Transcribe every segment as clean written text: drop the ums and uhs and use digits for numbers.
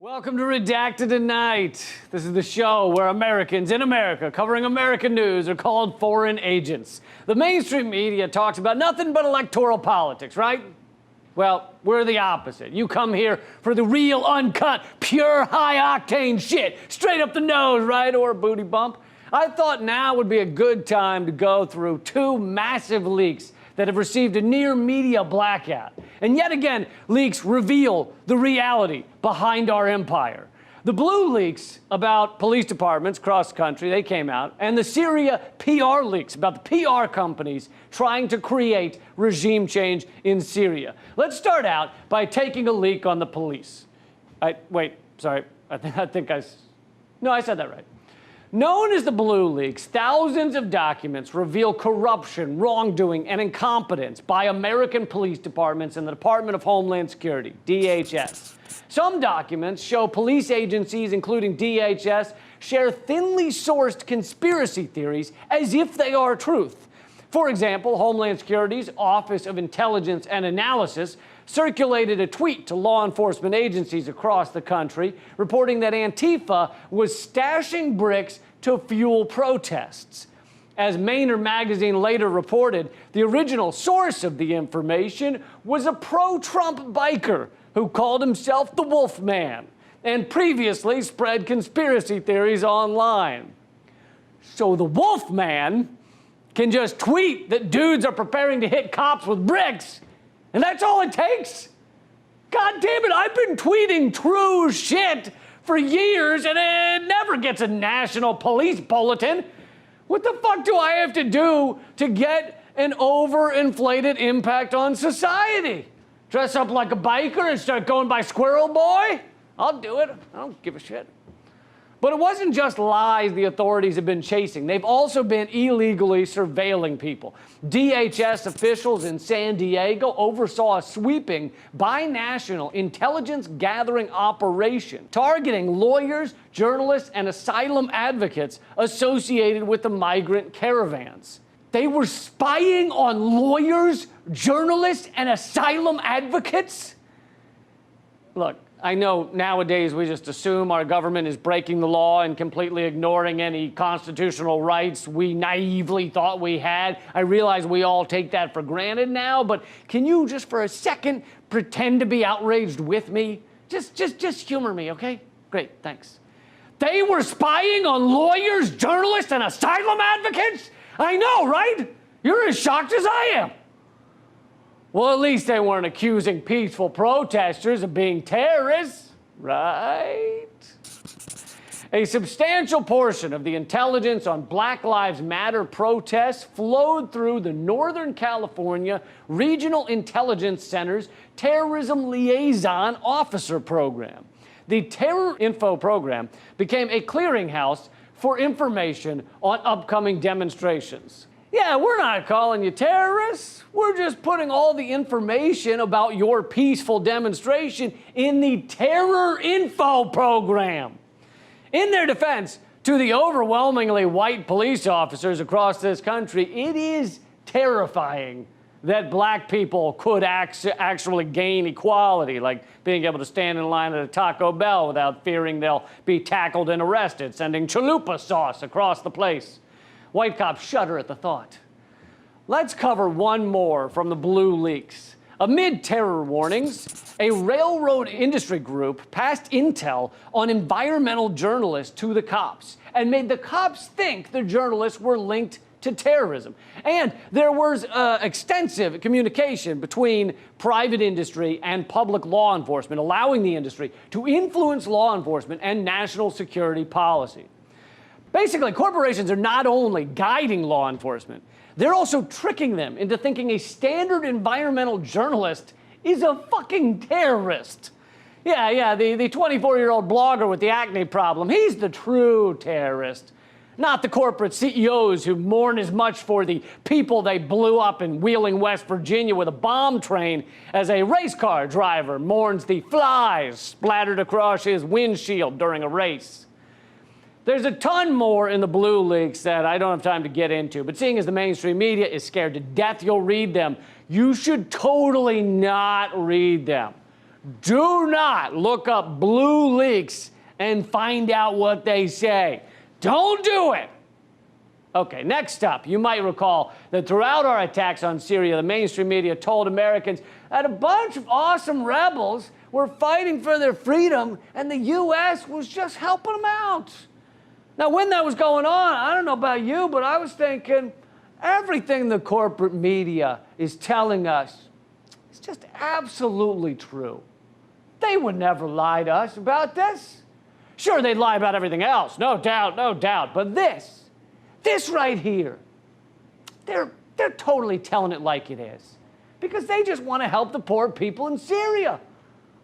Welcome to Redacted Tonight. This is the show where Americans in America covering American news are called foreign agents. The mainstream media talks about nothing but electoral politics, right? Well, we're the opposite. You come here for the real, uncut, pure, high-octane shit, straight up the nose, right, or a booty bump. I thought now would be a good time to go through two massive leaks that have received a near media blackout. And yet again, leaks reveal the reality behind our empire. The blue leaks about police departments across the country, they came out, and the Syria PR leaks about the PR companies trying to create regime change in Syria. Let's start out by taking a leak on the police. I said that right. Known as the Blue Leaks, thousands of documents reveal corruption, wrongdoing, and incompetence by American police departments and the Department of Homeland Security, DHS. Some documents show police agencies, including DHS, share thinly sourced conspiracy theories as if they are truth. For example, Homeland Security's Office of Intelligence and Analysis circulated a tweet to law enforcement agencies across the country reporting that Antifa was stashing bricks to fuel protests. As Mainer magazine later reported, the original source of the information was a pro-Trump biker who called himself the Wolfman and previously spread conspiracy theories online. So the Wolfman can just tweet that dudes are preparing to hit cops with bricks, and that's all it takes? God damn it, I've been tweeting true shit for years and it never gets a national police bulletin. What the fuck do I have to do to get an overinflated impact on society? Dress up like a biker and start going by Squirrel Boy? I'll do it. I don't give a shit. But it wasn't just lies the authorities have been chasing. They've also been illegally surveilling people. DHS officials in San Diego oversaw a sweeping binational intelligence gathering operation targeting lawyers, journalists, and asylum advocates associated with the migrant caravans. They were spying on lawyers, journalists, and asylum advocates? Look, I know nowadays we just assume our government is breaking the law and completely ignoring any constitutional rights we naively thought we had. I realize we all take that for granted now, but can you just for a second pretend to be outraged with me? Just humor me, okay? Great, thanks. They were spying on lawyers, journalists, and asylum advocates? I know, right? You're as shocked as I am. Well, at least they weren't accusing peaceful protesters of being terrorists, right? A substantial portion of the intelligence on Black Lives Matter protests flowed through the Northern California Regional Intelligence Center's Terrorism Liaison Officer Program. The Terror Info Program became a clearinghouse for information on upcoming demonstrations. Yeah, we're not calling you terrorists. We're just putting all the information about your peaceful demonstration in the Terror Info Program. In their defense, to the overwhelmingly white police officers across this country, it is terrifying that black people could actually gain equality, like being able to stand in line at a Taco Bell without fearing they'll be tackled and arrested, sending chalupa sauce across the place. White cops shudder at the thought. Let's cover one more from the Blue Leaks. Amid terror warnings, a railroad industry group passed intel on environmental journalists to the cops and made the cops think the journalists were linked to terrorism. And there was extensive communication between private industry and public law enforcement, allowing the industry to influence law enforcement and national security policy. Basically, corporations are not only guiding law enforcement, they're also tricking them into thinking a standard environmental journalist is a fucking terrorist. Yeah, the 24-year-old blogger with the acne problem, he's the true terrorist. Not the corporate CEOs who mourn as much for the people they blew up in Wheeling, West Virginia with a bomb train as a race car driver mourns the flies splattered across his windshield during a race. There's a ton more in the Blue Leaks that I don't have time to get into, but seeing as the mainstream media is scared to death you'll read them, you should totally not read them. Do not look up blue leaks and find out what they say. Don't do it. Okay, next up, you might recall that throughout our attacks on Syria, the mainstream media told Americans that a bunch of awesome rebels were fighting for their freedom and the U.S. was just helping them out. Now, when that was going on, I don't know about you, but I was thinking everything the corporate media is telling us is just absolutely true. They would never lie to us about this. Sure, they'd lie about everything else, no doubt, no doubt, but this right here, they're totally telling it like it is because they just want to help the poor people in Syria.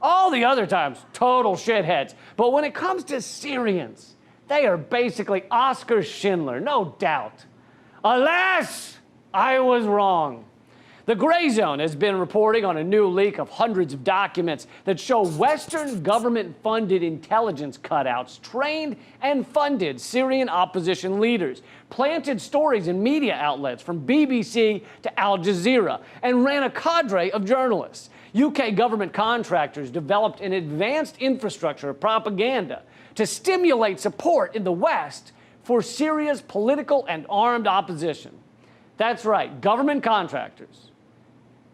All the other times, total shitheads. But when it comes to Syrians, they are basically Oscar Schindler, no doubt. Alas, I was wrong. The Grayzone has been reporting on a new leak of hundreds of documents that show Western government-funded intelligence cutouts trained and funded Syrian opposition leaders, planted stories in media outlets from BBC to Al Jazeera, and ran a cadre of journalists. UK government contractors developed an advanced infrastructure of propaganda to stimulate support in the West for Syria's political and armed opposition. That's right, government contractors.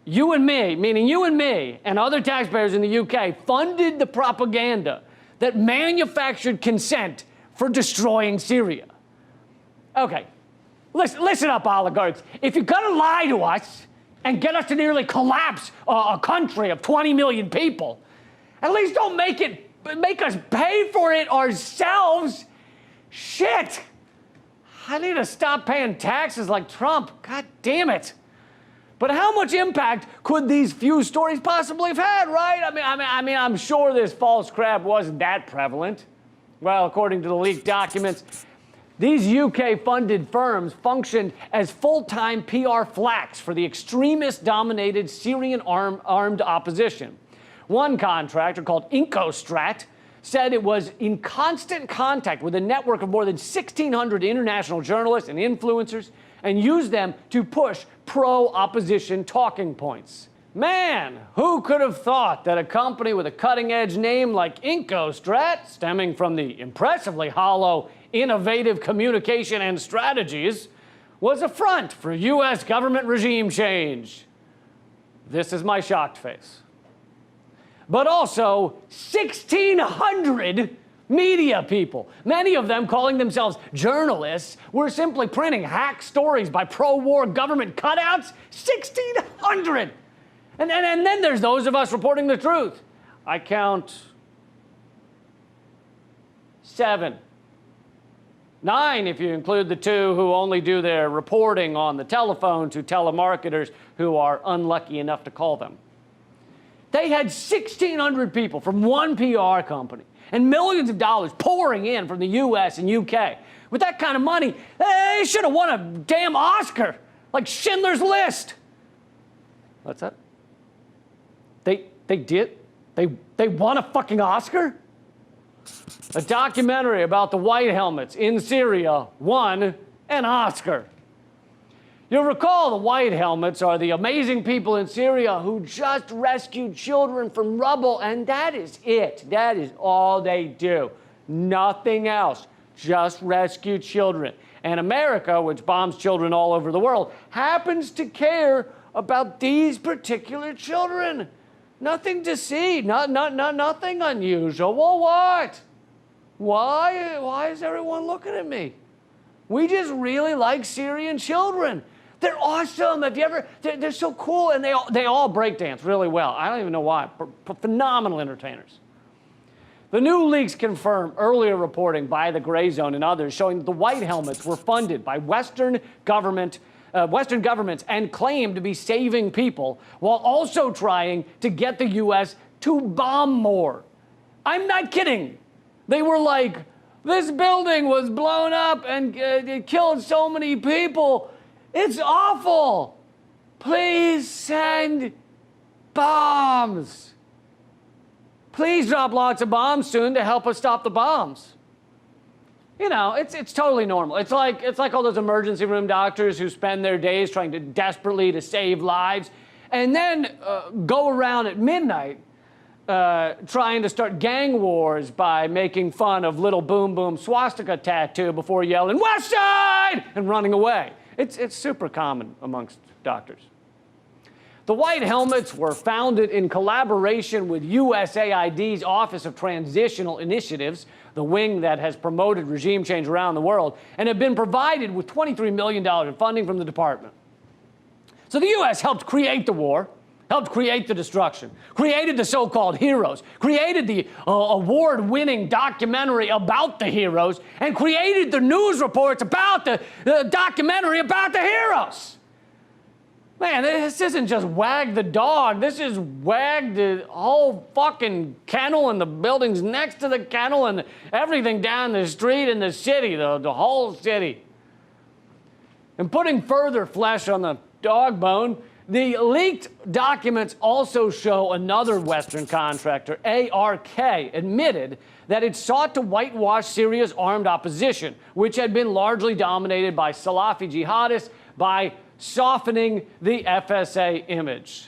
You and me, meaning you and me, and other taxpayers in the UK funded the propaganda that manufactured consent for destroying Syria. Okay, listen up, oligarchs. If you're gonna lie to us and get us to nearly collapse a country of 20 million people, at least don't make us pay for it ourselves. Shit. I need to stop paying taxes like Trump. God damn it. But how much impact could these few stories possibly have had, right? I mean, I'm sure this false crap wasn't that prevalent. Well, according to the leaked documents, these UK-funded firms functioned as full-time PR flacks for the extremist-dominated Syrian armed opposition. One contractor, called Incostrat, said it was in constant contact with a network of more than 1,600 international journalists and influencers and used them to push pro-opposition talking points. Man, who could have thought that a company with a cutting-edge name like Incostrat, stemming from the impressively hollow, innovative communication and strategies, was a front for U.S. government regime change? This is my shocked face. But also 1,600 media people, many of them calling themselves journalists, were simply printing hack stories by pro-war government cutouts. 1,600! And then there's those of us reporting the truth. I count 7. 9 if you include the 2 who only do their reporting on the telephone to telemarketers who are unlucky enough to call them. They had 1,600 people from one PR company and millions of dollars pouring in from the US and UK. With that kind of money, they should have won a damn Oscar, like Schindler's List. What's that? They did? They won a fucking Oscar? A documentary about the White Helmets in Syria won an Oscar. You'll recall the White Helmets are the amazing people in Syria who just rescued children from rubble, and that is it. That is all they do. Nothing else. Just rescue children. And America, which bombs children all over the world, happens to care about these particular children. Nothing to see. Nothing unusual. Well, what? Why is everyone looking at me? We just really like Syrian children. They're awesome. Have you ever? They're so cool, and they all breakdance really well. I don't even know why. Phenomenal entertainers. The new leaks confirm earlier reporting by the Grayzone and others showing that the White Helmets were funded by Western governments and claimed to be saving people while also trying to get the U.S. to bomb more. I'm not kidding. They were like, this building was blown up and it killed so many people. It's awful. Please send bombs. Please drop lots of bombs soon to help us stop the bombs. You know, it's totally normal. It's like all those emergency room doctors who spend their days trying to desperately save lives and then go around at midnight trying to start gang wars by making fun of little boom boom swastika tattoo before yelling West Side and running away. It's super common amongst doctors. The White Helmets were founded in collaboration with USAID's Office of Transitional Initiatives, the wing that has promoted regime change around the world, and have been provided with $23 million in funding from the department. So the U.S. helped create the war, helped create the destruction, created the so-called heroes, created the award-winning documentary about the heroes, and created the news reports about the documentary about the heroes. Man, this isn't just wag the dog. This is wag the whole fucking kennel and the buildings next to the kennel and everything down the street in the city, the whole city. And putting further flesh on the dog bone, the leaked documents also show another Western contractor, ARK, admitted that it sought to whitewash Syria's armed opposition, which had been largely dominated by Salafi jihadists, by softening the FSA image.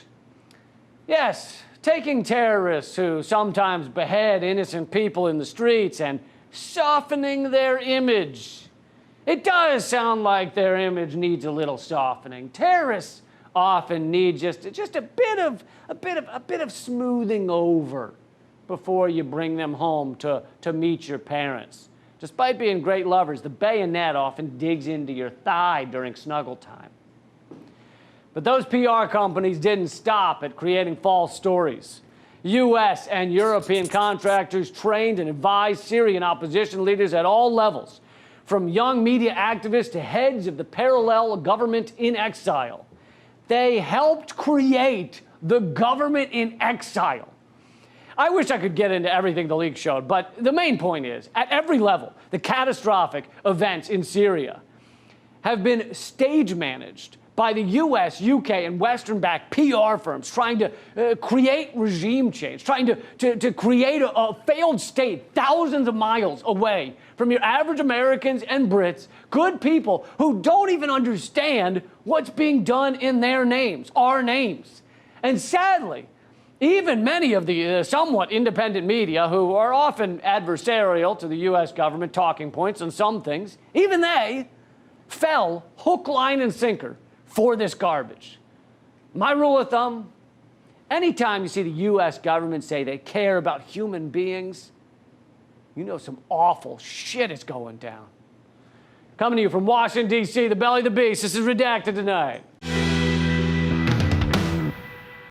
Yes, taking terrorists who sometimes behead innocent people in the streets and softening their image. It does sound like their image needs a little softening. Terrorists often need just a bit of smoothing over before you bring them home to meet your parents. Despite being great lovers, the bayonet often digs into your thigh during snuggle time. But those PR companies didn't stop at creating false stories. U.S. and European contractors trained and advised Syrian opposition leaders at all levels, from young media activists to heads of the parallel government in exile. They helped create the government in exile. I wish I could get into everything the leak showed, but the main point is, at every level, the catastrophic events in Syria have been stage managed by the US, UK, and Western-backed PR firms trying to create regime change, trying to create a failed state thousands of miles away from your average Americans and Brits, good people who don't even understand what's being done in their names, our names. And sadly, even many of the somewhat independent media, who are often adversarial to the US government talking points on some things, even they fell hook, line, and sinker for this garbage. My rule of thumb, anytime you see the US government say they care about human beings, you know some awful shit is going down. Coming to you from Washington, D.C., the belly of the beast, this is Redacted Tonight.